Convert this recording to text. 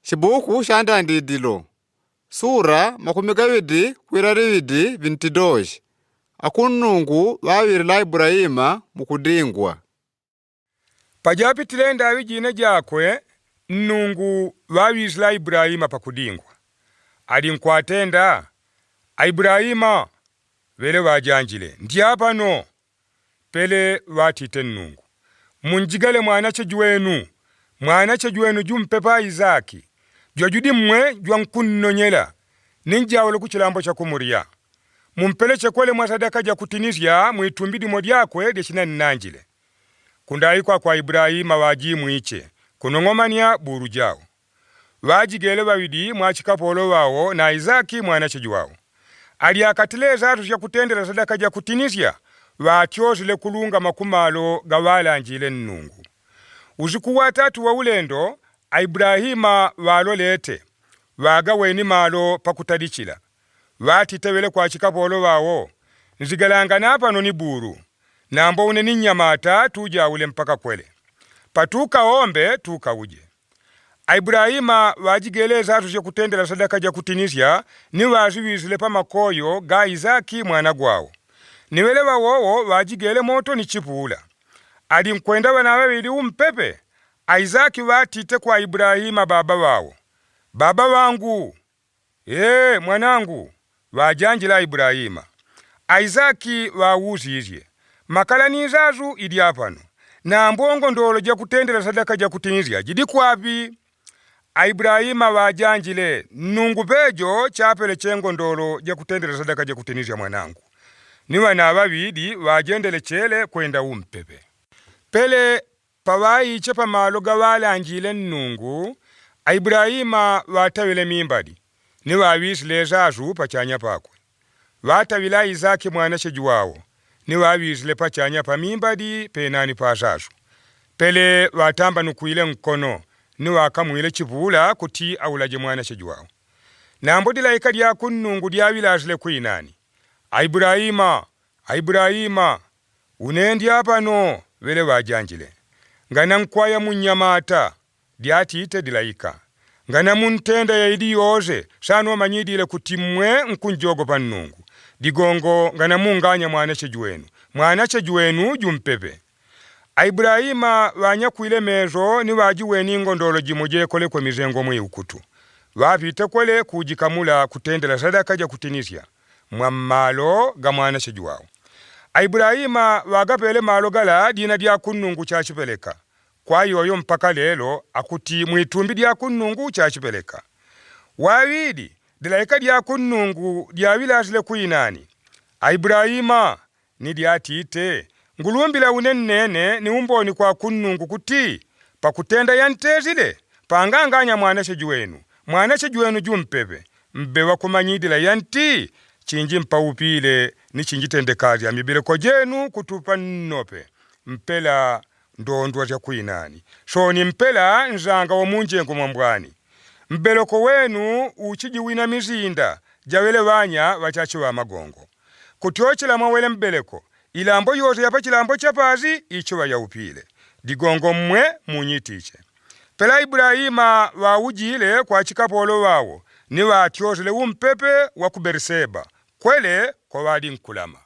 Cibuku cha Ndandidilo. Sura 22:22. AKUN'NUNGU ŵaŵisile Ibrayima mu kudingwa. Pa japitile ndaŵi jine jakwe, nnungu ŵawisile Ibrayima pakudingwa. Ali nkwatenda, Ibrayima, Ŵele ŵajanjile, apano, Pele Ŵatite nnungu. Munjigale mwanace jwenu jumpepe Izaki. Jwajudi mwe jwankunong'omanya. Ninjawole kuchilambo cha kumuriya. Mumpele chekwele mwasadaka ja kutinizya mwitumbidi modyakwe de cinan'nanjile. Kundaikwa kwa Ibrayima waji mwiche. Kunong'omanya buru jawo. Ŵajigele ŵawidi mwachikapolo wawo na Izaki mwanace jwawo. Ali akatile zatu ja kutendela sadaka ja kutinizya. Ŵatyozile kulunga makumalo gaŵalanjile nnungu. Uziku wa 3 wa ulendo, Ibrahima walolete, wagaweni malo pakutadichila. Ŵatite Ŵele kwa chikapolo wawo, nzigalanga apano ni buru, nambo une ni nyamata tujawule mpaka kwele. Patuka ombe tuka uje. Ibrahima wajigeleza atu kutendela sadaka ja kutinizya, ni waziwisile pa makoyo ga Izaki mwana gwawo. Ni Ŵele wawowo wajigele moto ni chipula. Ali mkwenda wanawe wili umpepe. Izaki Ŵatite kwa Ibrahima baba wawo. Baba wangu, mwanangu, ŵajanjile Ibrayima. Izaki wawuzizye. Makala nizazu idi apano. Na mbongo ndolo ja kutendela sadaka ja kutinizya jidi kwapi. Ibrayima ŵajanjile, nnungu pejo chapele chengo ndolo ja kutendela sadaka ja kutinizya mwanangu. Niwa na ŵawidi wajendele chele kwenda umpepe. Pele pawayiche pa malo gaŵalanjile nnungu, Ibrayima ŵatawile mimbadi, ni ŵawisile zazu pachanya pakwe. Ŵatawila Izaki mwanace jwawo, ni ŵawisile pachanya pa mimbadi penani pa zazu. Pele ŵatamba nukuile nkono, ni ŵakamwile chipula kuti awulaje mwanace jwawo. Nambo dilaika dia AKUN'NUNGU dyawilazile kuinani. Ibrayima, unendi apano, Ŵele ŵajanjile. Ngana nkwaya munyamata, dyatite dilaika. Ngana muntenda ya idi yoze, sano manyidile kuti mwe nkunjogo pa nnungu. Digongo ngana munganya mwanace jwenu jumpepe. Ibrayima ŵanyakwile mezo ni ŵajiweni ngondolo jimoje kole kwa mizengo mwe ukutu. Ŵapite kwele kujikamula kutendela sadaka ja kutinizya mwamalo ga mwanace jwawo. Ibrayima wagapele malo gala dina dia AKUN'NUNGU chachipeleka. Kwa yoyo mpaka lelo akuti mwitumbi dia AKUN'NUNGU chachipeleka. Wawidi dilaika dia AKUN'NUNGU dyawilazile kuinani. Ibrayima ni dyatite. Ngulumbila unenene ni umboni kwa AKUN'NUNGU kuti pakutenda yantezile panganganya mwanace jwenu jumpepe. Mbewa kumanyidila yanti chinji mpaupile ni chinjitendekazi ya mibeleko jenu kutupa nnope. Mpela ndondwa za kuinani. So ni mpela nzanga wa munjengo mwambwani. Mbeleko wenu uchijiwina mizinda jawele wanya wachachi wa magongo. Kutiochila mwawele mbeleko ilambo yote yapa chilambo chapazi ichiwa ya upile. Digongo mwe munyitiche. Pela Ibrayima ŵawujile kwa chikapolo wawo ni ŵatyozile umpepe wa kuberseba kwele kwa wadi nkulama.